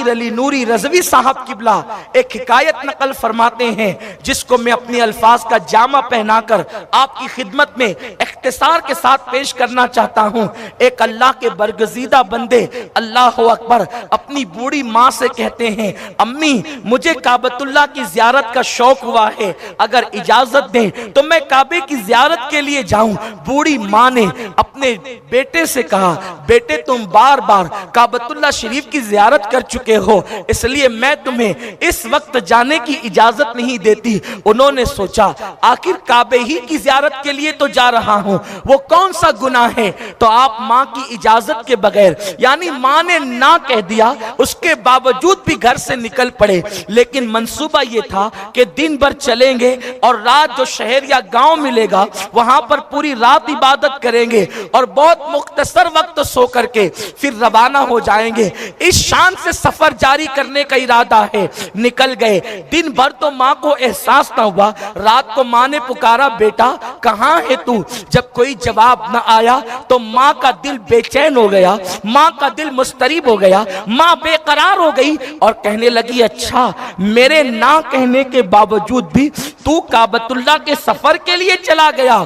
जाकिर अली नूरी रज़वी साहब किबला एक हिकायत नकल फरमाते हैं, जिसको मैं अपने अल्फाज का जामा पहनाकर आपकी खिदमत में इख्तिसार के साथ पेश करना चाहता हूँ। एक अल्लाह के बरगजीदा बंदे अल्लाह अकबर अपनी बूढ़ी माँ से कहते हैं, अम्मी मुझे काबतुल्लाह की ज़ियारत का शौक हुआ है, अगर इजाजत दें तो मैं काबे की ज़ियारत के लिए जाऊं। बूढ़ी माँ ने अपने बेटे से कहा, बेटे तुम बार बार काबतुल्लाह शरीफ की ज़ियारत कर चुके हो, इसलिए मैं तुम्हें इस वक्त जाने की इजाजत नहीं देती। उन्होंने सोचा आखिर काबे ही की ज़ियारत के लिए तो जा रहा हूं, वो कौन सा गुनाह है। तो आप माँ की इजाजत के बगैर, यानी माँ ने ना कह दिया, उसके बावजूद भी घर से निकल पड़े। लेकिन मंसूबा ये था कि दिन भर चलेंगे और रात जो शहर या गांव मिलेगा वहां पर पूरी रात इबादत करेंगे और बहुत मुख्तसर वक्त सो करके फिर रवाना हो जाएंगे। इस शान से सफर जारी करने का इरादा है। निकल गए। दिन भर तो माँ को एहसास ना हुआ। रात को माँ ने पुकारा, बेटा कहाँ है तू। जब कोई जवाब न आया तो माँ का दिल बेचैन हो गया, माँ का दिल मुस्तरीब हो गया, माँ बेकरार हो गई और कहने लगी, अच्छा मेरे ना कहने के बावजूद भी तू काबतुल्लाह के सफर के लिए चला गया।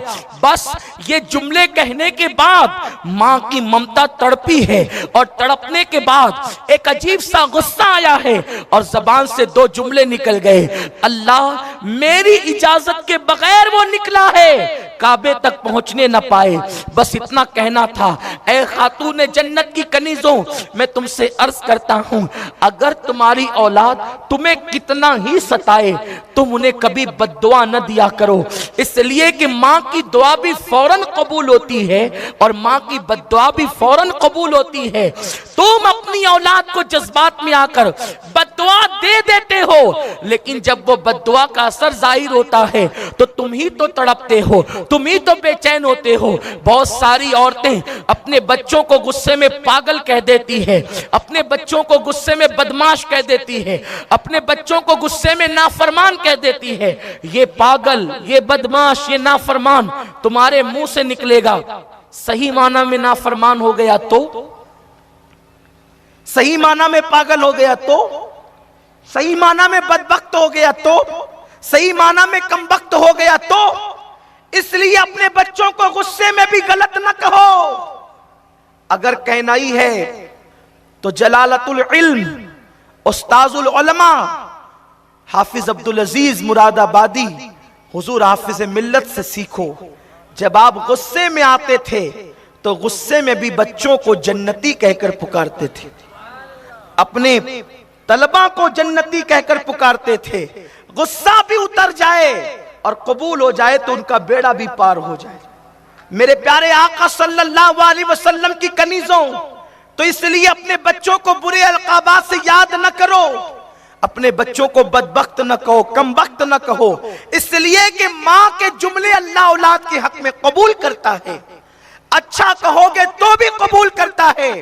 बस ये जुमले कहने के बाद माँ की ममता तड़पी है और तड़पने के बाद एक अजीब सा गुस्सा आया है और जबान से दो जुमले निकल गए, अल्लाह मेरी इजाजत के बगैर वो निकला है, काबे तक पहुंचने न पाए। बस इतना कहना था। ऐ खातून जन्नत की कनीजों, मैं तुमसे अर्ज करता हूं, अगर तुम्हारी औलाद तुम्हें कितना ही सताए तुम उन्हें कभी बद्दुआ न दिया करो, इसलिए कि माँ की दुआ भी फौरन कबूल होती है और माँ की बद्दुआ भी फौरन कबूल होती है। तुम अपनी औलाद को जज्बात में आकर बद्दुआ दे देते हो, लेकिन जब वो बद्दुआ का असर जाहिर होता है तो तुम ही तो तड़पते हो, तुम ही तो बेचैन होते हो। बहुत सारी औरतें अपने बच्चों को गुस्से में पागल कह देती है, अपने बच्चों को गुस्से में बदमाश कह देती है, अपने बच्चों को गुस्से में नाफरमान कह देती है। ये पागल, ये बदमाश, ये नाफरमान तुम्हारे मुंह से निकलेगा। सही माना में नाफरमान हो गया तो, सही माना में पागल हो गया तो, सही माना में बदबख्त हो गया तो, सही माना में कमबख्त हो गया तो, इसलिए अपने बच्चों को गुस्से में भी गलत न कहो। अगर कहना ही है तो जलालतुल इल्म उस्ताजुल उलमा हाफिज अब्दुल अजीज मुरादाबादी हुजूर हाफिज मिल्लत से सीखो। जब आप गुस्से में आते थे तो गुस्से में भी बच्चों को जन्नती कहकर पुकारते थे, अपने तलबा को जन्नती कहकर पुकारते थे। गुस्सा भी उतर जाए और कबूल हो जाए तो उनका बेड़ा भी पार हो जाए। मेरे प्यारे आका सल्लल्लाहु अलैहि वसल्लम की कनीजों, तो इसलिए अपने बच्चों को बुरे अलकाबात से याद न करो, अपने बच्चों को बदबख्त न कहो, कमबख्त न कहो, इसलिए कि माँ के जुमले अल्लाह औलाद के हक में कबूल करता है। अच्छा कहोगे तो भी कबूल करता है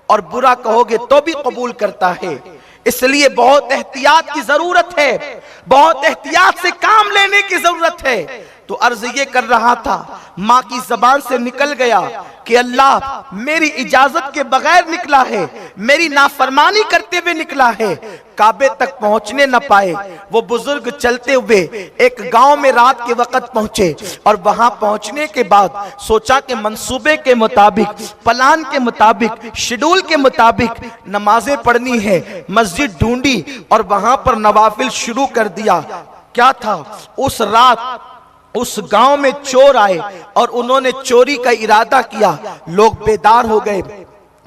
और बुरा कहोगे तो भी कबूल करता है। इसलिए बहुत एहतियात की जरूरत है, बहुत एहतियात से काम लेने की जरूरत है। तो अर्ज ये कर रहा था, माँ की जबान से निकल गया कि अल्लाह मेरी इजाजत के बगैर निकला है, मेरी नाफरमानी करते हुए निकला है, काबे तक पहुंचने न पाए। वो बुजुर्ग चलते हुए एक गांव में रात के वक्त पहुंचे और वहां पहुंचने के बाद सोचा कि मंसूबे के मुताबिक, प्लान के मुताबिक, शेड्यूल के मुताबिक नमाजें पढ़नी है। मस्जिद ढूंढी और वहां पर नवाफिल शुरू कर दिया। क्या था, उस रात उस गांव में चोर आए और उन्होंने चोरी का इरादा किया। लोग बेदार हो गए,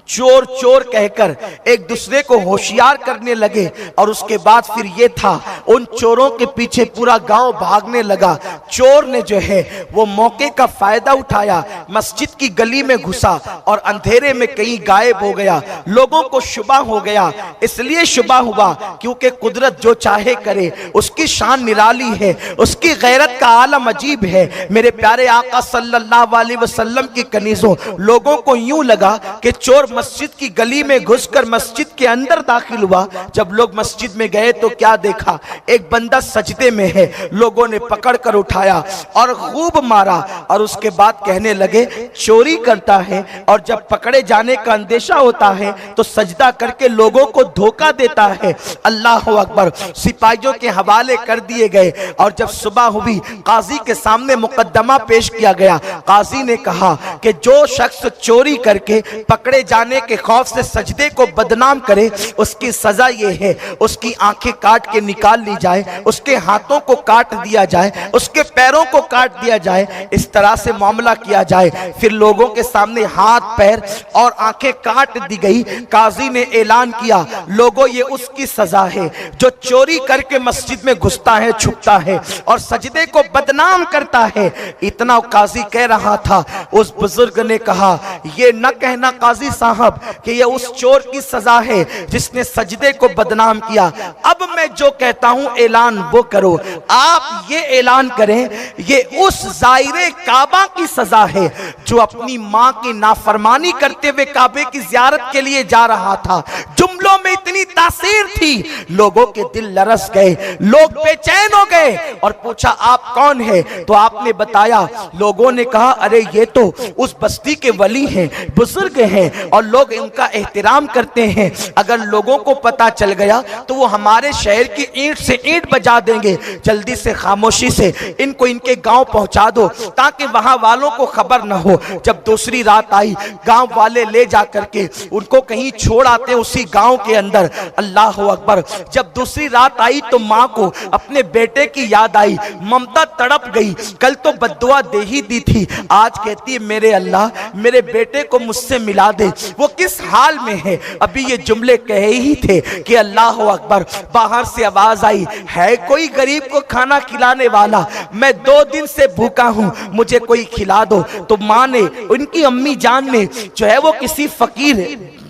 चोर चोर कहकर एक दूसरे को होशियार करने लगे और उसके बाद फिर ये था, उन चोरों के पीछे पूरा गांव भागने लगा। चोर ने जो है वो मौके का फायदा उठाया, मस्जिद की गली में घुसा और अंधेरे में कहीं गायब हो गया। लोगों को शुबा हो गया, इसलिए शुबा हुआ क्योंकि कुदरत जो चाहे करे, उसकी शान निराली है, उसकी गैरत का आलम अजीब है। मेरे प्यारे आका सल्लल्लाहु अलैहि वसल्लम की कनीजों, लोगों को यूं लगा कि चोर मस्जिद की गली में घुसकर मस्जिद के अंदर दाखिल हुआ। जब लोग मस्जिद में गए तो क्या देखा, एक बंदा सजदे में है। लोगों ने पकड़ कर उठाया उठाया और खूब मारा और उसके बाद कहने लगे चोरी करता है और जब पकड़े जाने का अंदेशा होता है तो सजदा करके लोगों को धोखा देता है। अल्लाह अकबर। सिपाहियों के हवाले कर दिए गए और जब सुबह हुई काजी के सामने मुकद्दमा पेश किया गया। काजी ने कहा कि जो शख्स चोरी करके पकड़े जाने के खौफ से सजदे को बदनाम करे उसकी सजा ये है, उसकी आंखें काट के निकाल ली जाए, उसके हाथों को काट दिया जाए, उसके पैरों को काट दिया जाए, इस तरह से मामला किया जाए। फिर लोगों के सामने हाथ पैर और आंखें काट दी गई। काजी ने ऐलान किया लोगों ये उसकी सजा है जो चोरी करके मस्जिद में घुसता है, छुपता है और सजदे को बदनाम करता है। इतना काजी कह रहा था, उस बुजुर्ग ने कहा ये न कहना काजी साहब कि ये उस चोर की सजा है जिसने सजदे को बदनाम किया। अब मैं जो कहता हूं ऐलान वो करो। आप ये ऐलान करें ये उस ज़ायरे काबा की सजा है जो अपनी मां की नाफरमानी करते हुए काबे की ज़ियारत के लिए जा रहा था। जुमलों में इतनी तासीर थी, लोगों के दिल लरस गए, लोग बेचैन हो गए और पूछा आप कौन है? तो आपने बताया। लोगों ने कहा अरे ये तो उस बस्ती के वली हैं, बुजुर्ग हैं और लोग इनका एहतराम करते हैं। अगर लोगों को पता चल गया तो वो हमारे शहर की ईंट से ईंट बजा देंगे। जल्दी से खामोशी से इनको इनके गांव पहुंचा दो ताकि वहां वालों को खबर न हो। जब दूसरी रात आई गांव वाले ले जा करके उनको कहीं छोड़ आते उसी गांव के अंदर। अल्लाह अकबर। जब दूसरी रात आई तो मां को अपने बेटे की याद आई, ममता तड़प गई। कल तो बद्दुआ दे ही दी थी, आज कहती है मेरे अल्लाह मेरे बेटे को मुझसे मिला दे, वो किस हाल में है। अभी ये जुमले कहे ही थे कि अल्लाह अकबर। बाहर से आवाज आई है कोई गरीब को खाना खिलाने वाला? मैं 2 दिन से भूखा हूं, मुझे कोई खिला दो। तो मां ने, उनकी अम्मी जान ने जो है वो किसी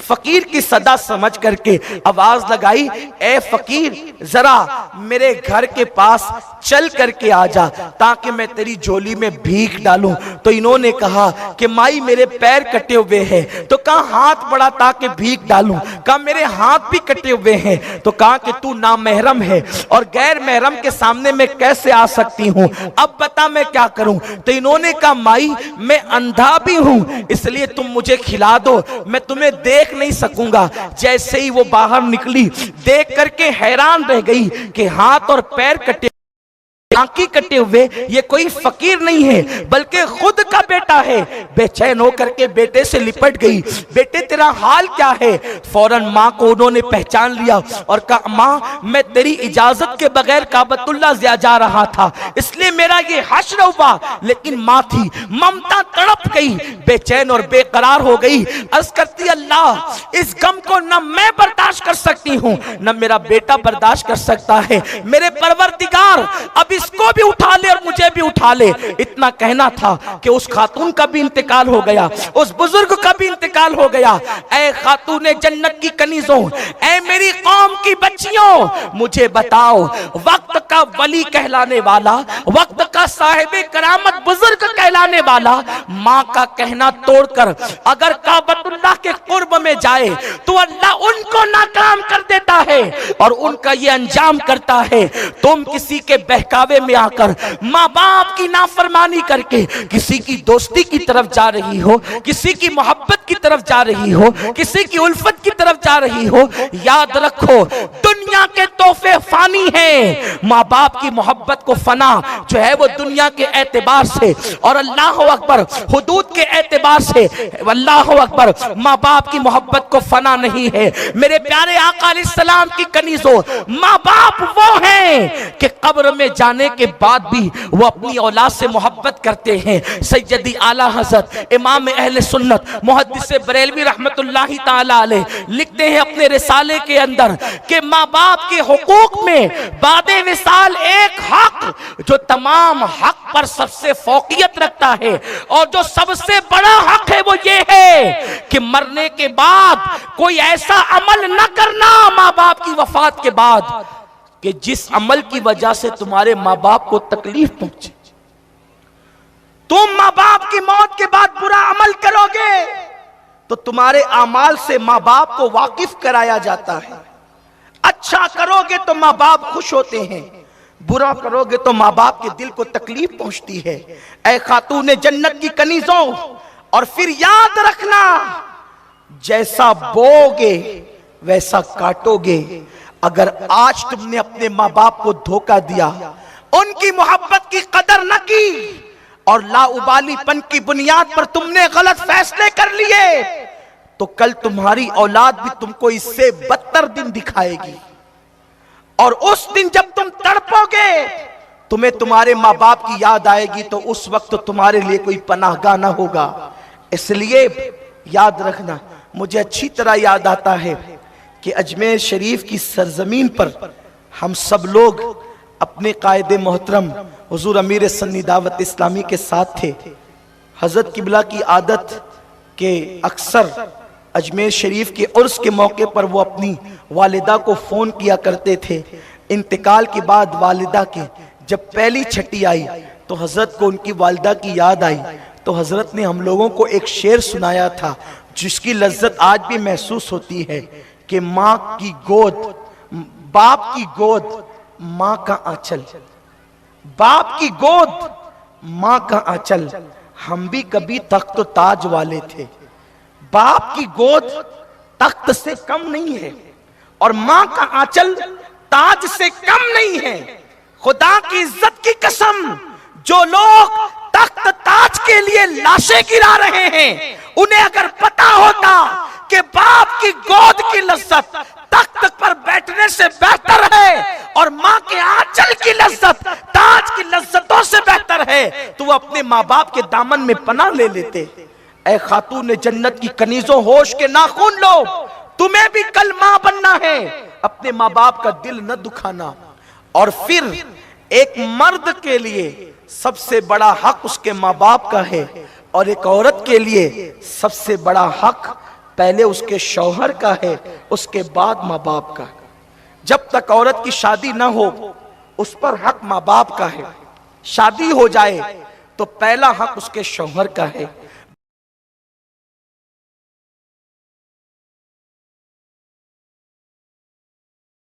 फकीर की सदा समझ करके आवाज लगाई, ए फकीर जरा मेरे घर के पास चल करके आ जा ताकि मैं तेरी झोली में भीख डालूं। तो इन्होंने कहा कि माई मेरे पैर कटे हुए हैं। तो कहा हाथ बढ़ा ताकि भीख डालूं। कहा मेरे हाथ भी कटे हुए हैं। तो कहा कि तू नामहरम है और गैर महरम के सामने मैं कैसे आ सकती हूं, अब बता मैं क्या करूं। तो इन्होंने कहा माई मैं अंधा भी हूं इसलिए तुम मुझे खिला दो, मैं तुम्हें देख नहीं सकूंगा। जैसे ही वो बाहर निकली देख करके हैरान रह गई कि हाथ और पैर कटे, आंखें कटे हुए ये कोई फकीर नहीं है बल्कि खुद का बेटा है। बेचैन होकर के बेटे से लिपट गई, बेटे तेरा हाल क्या है? फौरन माँ को उन्होंने पहचान लिया और कहा माँ मैं तेरी इजाजत के बगैर काबतुल्लाह जा रहा था इसलिए मेरा ये हश्र हुआ। लेकिन माँ थी, ममता तड़प गई, बेचैन और बेकरार हो गई। अर्ज करती अल्लाह इस गम को न मैं बर्दाश्त कर सकती हूँ न मेरा बेटा बर्दाश्त कर सकता है। मेरे परवरदिगार अब इसको भी उठा ले और मुझे भी उठा ले। इतना कहना था कि उस खातून का भी इंतकाल हो गया, उस बुजुर्ग का भी इंतकाल हो गया। ऐ खातून जन्नत की कनीजों, ऐ मेरी कौम की बच्चियों, मुझे बताओ वक्त का वली कहलाने वाला, वक्त का साहिब करामत बुजुर्ग कहलाने वाला माँ का कहना तोड़कर अगर काबतुल्लाह के कुर्ब में जाए तो अल्लाह उनको नाकाम कर देता है और उनका ये अंजाम करता है। तुम किसी के बहकावे में आकर माँ बाप की नाफरमानी करके किसी की दोस्ती की तरफ जा रही हो, किसी की मोहब्बत की तरफ जा रही हो, किसी की उल्फत की तरफ जा रही हो, याद रखो दुनिया के तोहफे फानी हैं। माँ बाप की मोहब्बत को फना जो है वो दुनिया के एतबार से और अल्लाह अकबर हुदूद के एतबार से, अल्लाह अकबर माँ बाप की मोहब्बत को फना नहीं है। मेरे प्यारे आका अलैहिस्सलाम की कनीजों, माँ बाप वो हैं कि कब्र में जाने के बाद भी वो अपनी औलाद से मोहब्बत करते हैं। सैयदी आला हज़रत इमाम अहले सुन्नत मुहद्दिस बरेलवी रहमतुल्लाहि ताला अलैह लिखते हैं अपने रिसाले के अंदर कि माँ बाप के हुकूक में बादे विसाल एक हक जो तमाम हक पर सबसे फौकियत रखता है और जो सबसे बड़ा हक है वो ये है कि मरने के बाद कोई ऐसा अमल न करना माँ बाप की वफात के बाद कि जिस अमल की वजह से तुम्हारे माँ बाप को तकलीफ पहुंचे। तुम माँ बाप की मौत के बाद बुरा अमल करोगे तो तुम्हारे अमाल से माँ बाप को वाकिफ कराया जाता है। अच्छा करोगे तो माँ बाप खुश होते हैं, बुरा करोगे तो माँ बाप के दिल को तकलीफ पहुंचती है। ऐ खातून जन्नत की कनीजों, और फिर याद रखना, जैसा बोगे वैसा काटोगे। अगर आज तुमने अपने माँ बाप को धोखा दिया, उनकी मोहब्बत की कदर न की और लाउबालीपन की बुनियाद पर तुमने गलत फैसले कर लिए, तो कल तुम्हारी औलाद भी तुमको इससे बदतर दिन दिखाएगी। और उस दिन जब तुम तड़पोगे, तुम्हें तुम्हारे माँ बाप की याद आएगी, तो उस वक्त तो तुम्हारे लिए कोई पनाहगाह ना होगा। इसलिए याद रखना, मुझे अच्छी तरह याद आता है कि अजमेर शरीफ की सरजमीन पर हम सब लोग अपने कायदे मोहतरम हुजूर अमीर सन्नी दावत इस्लामी के साथ थे। हजरत किबला की आदत के अक्सर अजमेर शरीफ के उर्स के मौके पर वो अपनी वालिदा को फ़ोन किया करते थे। इंतकाल के बाद वालिदा के जब पहली छठी आई तो हजरत को उनकी वालिदा की याद आई, तो हजरत ने हम लोगों को एक शेर सुनाया था जिसकी लज्जत आज भी महसूस होती है कि माँ की गोद, बाप की गोद माँ का आंचल, बाप की गोद माँ का आंचल। हम भी कभी तख्त ताज वाले थे। बाप की गोद तख्त से कम नहीं है और माँ का आंचल ताज से कम नहीं है। खुदा की इज्जत की कसम, जो लोग तख्त ताज के लिए लाशें गिरा रहे हैं, उन्हें अगर पता होता कि बाप की गोद की लज्जत तख्त पर बैठने से बेहतर है और माँ के आंचल की लज्जत ताज की लज्जतों से बेहतर है, तो वो अपने माँ बाप के दामन में पनाह ले लेते। ऐ खातून जन्नत की कनीजों, होश के नाखून लो, तुम्हें भी कल माँ बनना है। अपने माँ बाप का दिल न दुखाना। और फिर एक मर्द के लिए सबसे बड़ा हक उसके माँ बाप का है, और एक औरत के लिए सबसे बड़ा हक पहले उसके शौहर का है, उसके बाद माँ बाप का। जब तक औरत की शादी ना हो उस पर हक माँ बाप का है। शादी हो जाए तो पहला हक उसके शौहर का है।